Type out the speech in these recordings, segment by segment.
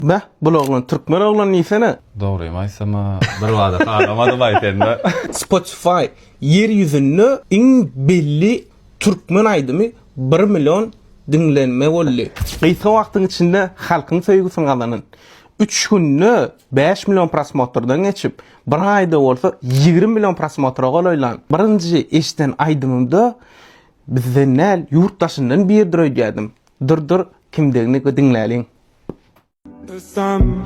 Bäh, bu oglan türkmen oglan niýsene? Dogry aýsama bir wada galamadım aýtenda. Spotify yer yüzünde iň belli türkmen aýdymy 1 milyon dinlenme boldy. Gysga wagtyň içinde halkyň söýgüsini galanyn 3 günde 5 milyon prosmotrdan geçip bir ayda bolsa 20 milyon prosmotra galaýlan. Birinji eşden aýdymymda bizden näl ýurtdaşyndan bir döýdüm. Dur kimdigini dinläliň. Desem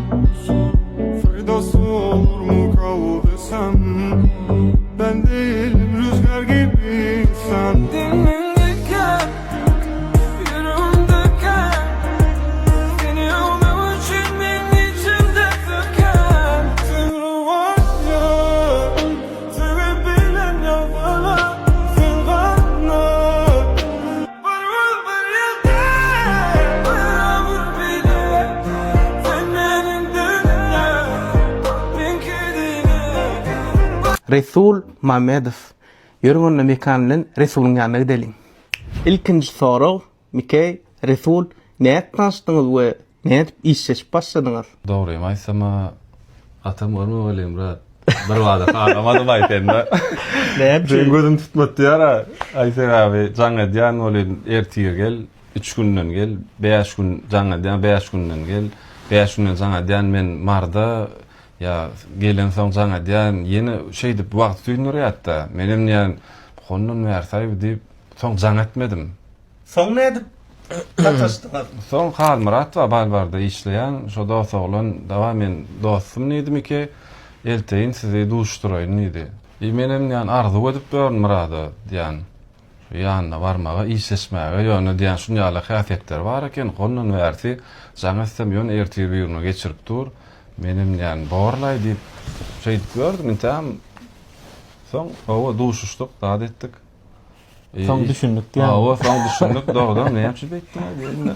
faydası olur mu kal desem ben değilim rüzgar gibi sen dinlendikten yüreğimdeyken seni anlamak için benim içimde söken sen var ya sevebilen yollara sen bana var ya var bile Resul Mamedov. Yürüngünle mekanlın Resul'un yanına gidelim. İlkinci soru, Mikey, Resul, ne tanıştınız ve ne işleş başladınız? Dogry aýsama atam görme bolýan brat. Bir wada galamadım aýtenda. Ben gözüm tutmadı ýara. Aýsar abi jaňa diýan bolýan ertiýe gel, 3 günden gel, 5 gün jaňa diýan 5 günden gel. 5 günden jaňa diýan men marda ya gelen soň jaňa diýan ýene şey dip wagt tüýnür ýatda. Menem ýan honun bersaý diýip soň jaň etmedim. Soň ne edip tanıştınız? Soň Halmurat we Balbarda işleýän şo dost oglan dawam men dostum nedim ki elteýin sizi duşduraýyn idi. Menem ýan arzu edip börn murada diýan. Şu ýanyna barmaga işleşmäge ýöne diýan şunýaly häsiýetler bar eken honun bersi jaň etsem ýön ertiýe ýurny geçirip dur. Menem ýan borlay diýip şey gördüm tam. Soň owa duşuşdyk, daat etdik. Soň düşündük diýen. Owa soň düşündük, dogdan näme üçin beýtdiň?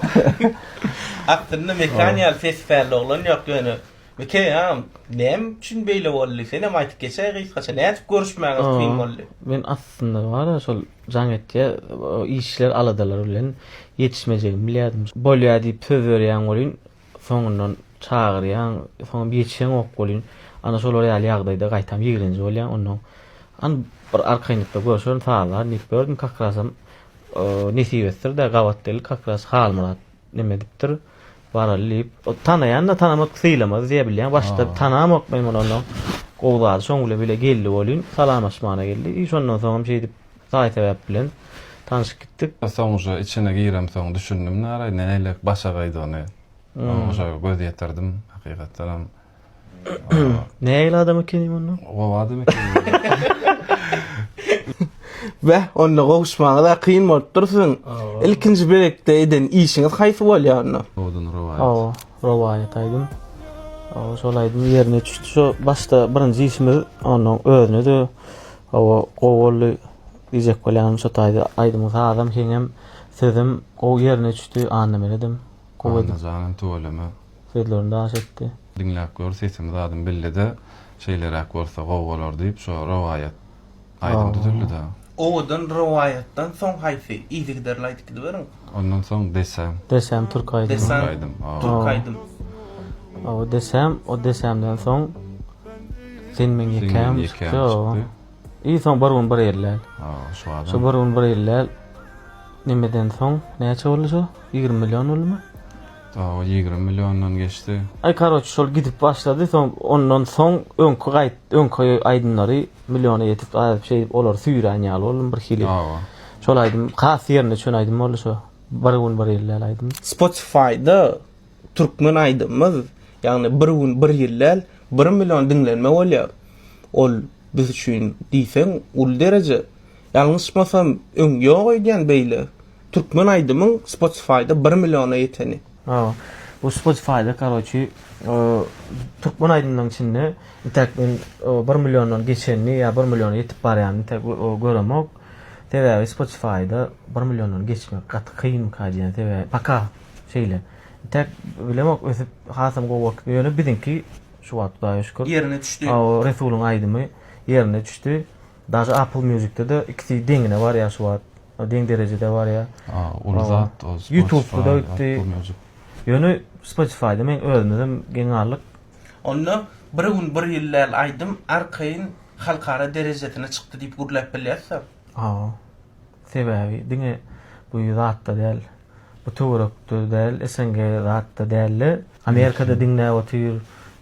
Aklında mekanyal festival oglan ýok ýöne. Mikey ham, näme üçin beýle boldy? Senem aýtyp geçer gysgaça näçip görüşmäňiz kyn boldy? Ben aslında var ya şol jaňetde işler aladalar bilen yetişmejegim bilýärdim. Bolýar diýip söz berýän bolyn, soňundan çağırýan, soň biçen ok bolyn. Ana şol ýaly ýagdaýda gaýtam 20-nji bolýan, ondan an bir arkaýnykda görüşen taýlar, nip gördüm kakrasam nesibetdir de gawatdyl kakras Halmurat neme dipdir. Baralyp o tanayan da tanamak sylamaz diye bilýän. Başda tanamak men onu gowlady şoňla bile geldi bolyn, salamaşmana geldi. Şondan soň şey dip taý sebäp bilen tanışyp gitdik. Soňja içine girem soň düşündüm näre näle başa gaýdy ony. Oňa göz ýetirdim hakykatdan. Näle adam ekenim onu? O adam ekenim. Ve onunla gowuşmagy da kyn bolup dursun. İlkinji berekde eden işiňiz haýsy bolýar? Odan rowayat. Rowayat aýdym. Şol aýdym ýerine düşdi. Şo başda birinji işimiz onuň özüne de gowully diýjek bolýan şo taýdy aýdym adam heňem sözüm o ýerine düşdi anlamadım. Gowuldy janym tuwalama. Sözlerini daş etdi. Dinläp gör sesimi zadım billede şeyler görse gowular diýip şo rowayat aýdym düzüldi da. Odan rowayatdan soň haýsy iýdigler aýtdy beriň. Ondan soň Desem Türk aýdym. Desem Türk aýdym. O desemden soň sen men ýekem. Soň barun bir ýerler. Şu adam. Şo barun bir ýerler. Nimeden soň näçe boldy şo? 20 milyon boldymy? O 20 milyondan geçti. Ay karoç şol gidip başlady, soň ondan soň öňkü aýdymlary milyona ýetip şey olar süýrän ýaly bolum bir hili. Şol aýdym has ýerine çön aýdym boldy şo. Barun bir ýerler aýdym. Spotify'da türkmen aýdymyz, ýagny bir gün bir ýerler 1 milyon dinlenme bolýar. Ol biz üçin diýsen ul derece. Ýalňyşmasam öň ýok öýdýän beýle. Türkmen aýdymyň Spotify'da 1 milyona ýeteni. Bu Spotify'da karoçi Türkmen aýdymyň içinde tek ben 1 milyondan geçenni ya 1 milyona ýetip barýan tek göremok. Tebe Spotify'da 1 milyondan geçmek kyn kaýdýan tebe paka şeýle. Tek bilemok ösüp hasam gowak ýöne bizinki şu wagtda şükür Ýerine düşdi. Resul'un aýdymy ýerine düşdi. Daşy Apple Music'te de ikisi deňine bar ýa şu wagt. Deň derejede bar ýa. Ulzat YouTube'da da Ýöne Spotify'da men özümden geňarlyk Onu bir gün bir ýyllar aýdym, arkaýyn halkara derejesine çykdy diýip gurlap bilýärsiň. Sebebi diňe bu ýatda däl, bu töwerekde däl, SNG ýatda däl, Amerikada diňläp otyr,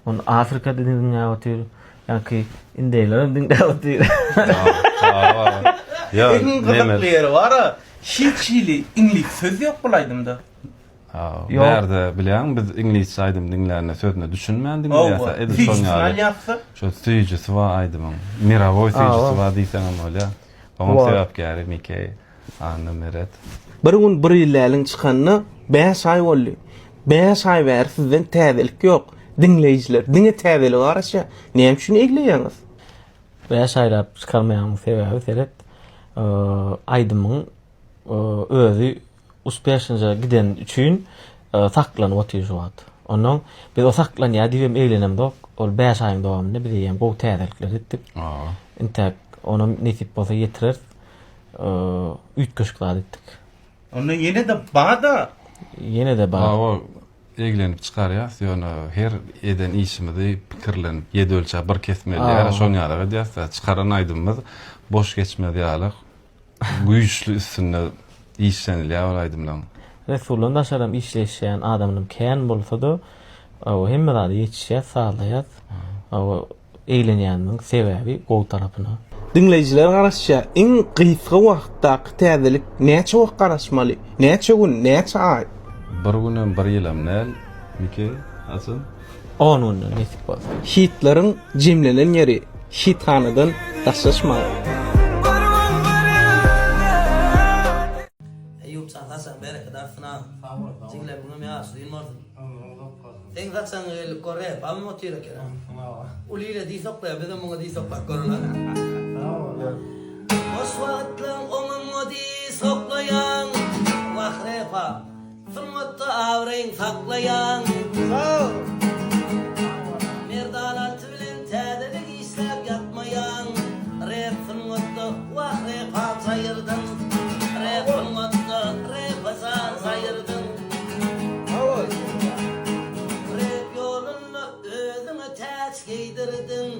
on Afrikada diňläp otyr, ýa-ki indeýler diňläp otyr. Ya Eň gyzykly ýeri bara, hiç ýyly ingliz söz ýok bulaýdymda. Yok. Berde bilen biz İngilizce aýdym diňlerine sözüne düşünmändim ýa-sa Edison ýaly. Şo süýjüsi wa aýdymyň. Mirawoy süýjüsi wa diýsen bolýa. Ama sebäp gäri Mikey, anna meret. Bir gün bir ýyllaryň çykanyny 5 ay boldy. 5 ay bäri sizden täzelik ýok. Dinleýijiler, diňe täzelik garaşa. Näme üçin egleýäňiz? 5 aylap çıkarmayan sebebi seret aydımın özü uspešince giden üçün saklanıp otyr şuat. Onun biz o saklanýa diýem eýlenemdik. Ol 5 aýyň dowamında biz ýa gowy täzelikler etdik. Intek onu nesip bolsa ýetirer. Üýtgeşikler etdik. Onu ýene de bada. Ýene de bar. O eglenip çykarýar, ýöne her eden işimizi pikirlenip ýedi ölçä bir kesmeli, şoň ýalyga diýärse çykaran aýdymyz boş geçmedi ýalyk. Güýçlü üstünde işlenilýär olaýdymlar. Resulullah daşaram işleşýän adamyň kän bolsa da o hemme zady ýetişýär, sağlaýar. O eýlenýäniň sebebi gowy tarapyna. Dinleyijiler garaşa en gysga wagtdaky täzelik näçe wagt garaşmaly? Näçe gün, näçe ay? Bir günem bir ýylam näl, Mikey, asyn? 10 günden nesip bolsa. Hitlerin jemlenen ýeri, hithanadan daşlaşmaly. Eyüp Hasan bereket arsına. Jingle bunu ya suyun var. Sen Hasan el korre pammo tira kera. Ulile di sokla beda mo di sokla korla. Oswatlan ommo di soklayan wahrefa. Fırmatta avrein saklayan. Merdan altı bilen täzelik işläp yatmayan. Rep fırmatta wahrefa sayırdan. Rep fırmatta repasan sayırdan. Rep yolunu özüne täç giydirdin.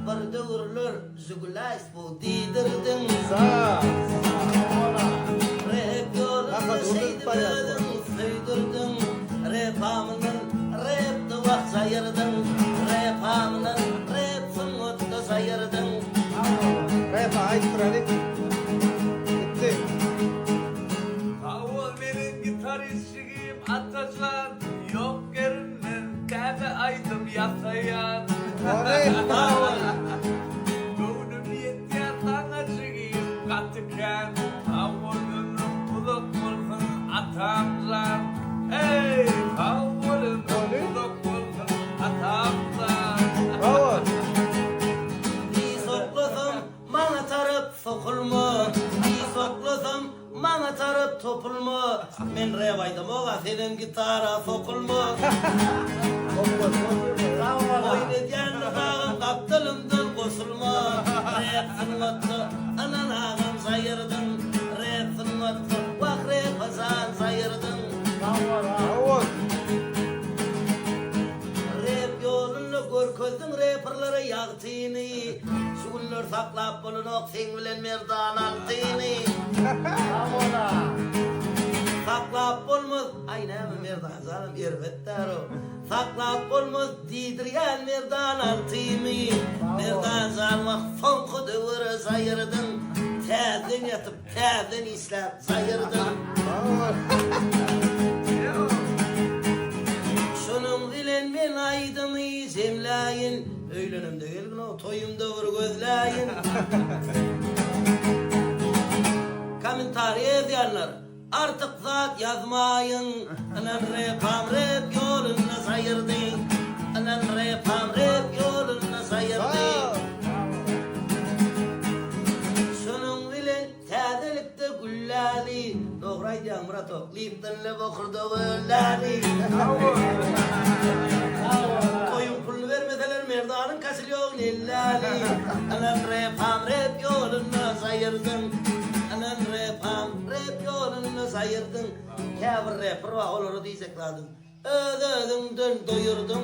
Bir döwürler zügülays bu diýdirdin. Rep yolunu seýdirdin, söýdirdin. Rep amynyň repde wagt sayırdın. Rep amynyň rep fırmatta sayırdın. Rep aýtdyralyk. Avul benim gitaristçigim Atacan. Yok yerimden täze aýdym ýataýan. Göwnüm ýetýär taňaçygim gatykan. Avulum uluk bolsun atamzan. Ey avulum uluk bolsun atamzan. Di soklasam mana tarıp sokulma. Di soklasam mana tarıp topulma. Men rev aýdym oga senem gitara sokulma. Oynadyan ağam kaptalımdan kosulma. Rep sınmatı anan ağam sayırdın. Rep sınmatı vak rep hasan sayırdın. Rep yolunu görközdün reperlere yağtığını. Şu günler saklap bulunok sen bilen merdan altıını. Saklap bolmaz, aynen merdan zalim ervetler o. Saklap bolmaz diýdirýän merdan altymy. Merdan zalmak fonky döwüre sayırdın. Täzen ýatyp, täzen isläp sayırdın. Şonuň bilen men aýdymy jemläýin. Öýlenemde gelgin o toýumda bir gözläýin. Komentariýa edýärler. Artık zat yazmayın. Anan repam rep yoluna sayırdı. Anan repam rep yoluna sayırdı. Şunun bilen täzelikde güllädi. Dogrydy Murat Liptonle bokurda güllädi. Koyun pulunu vermeseler merdanın kaçı yok nillädi. Anan repam rep yoluna sayırdın. Anan rep yolunu sayırdın. Käbir rapper wa olary diýseklerdim. Ödedin dön doyurdun.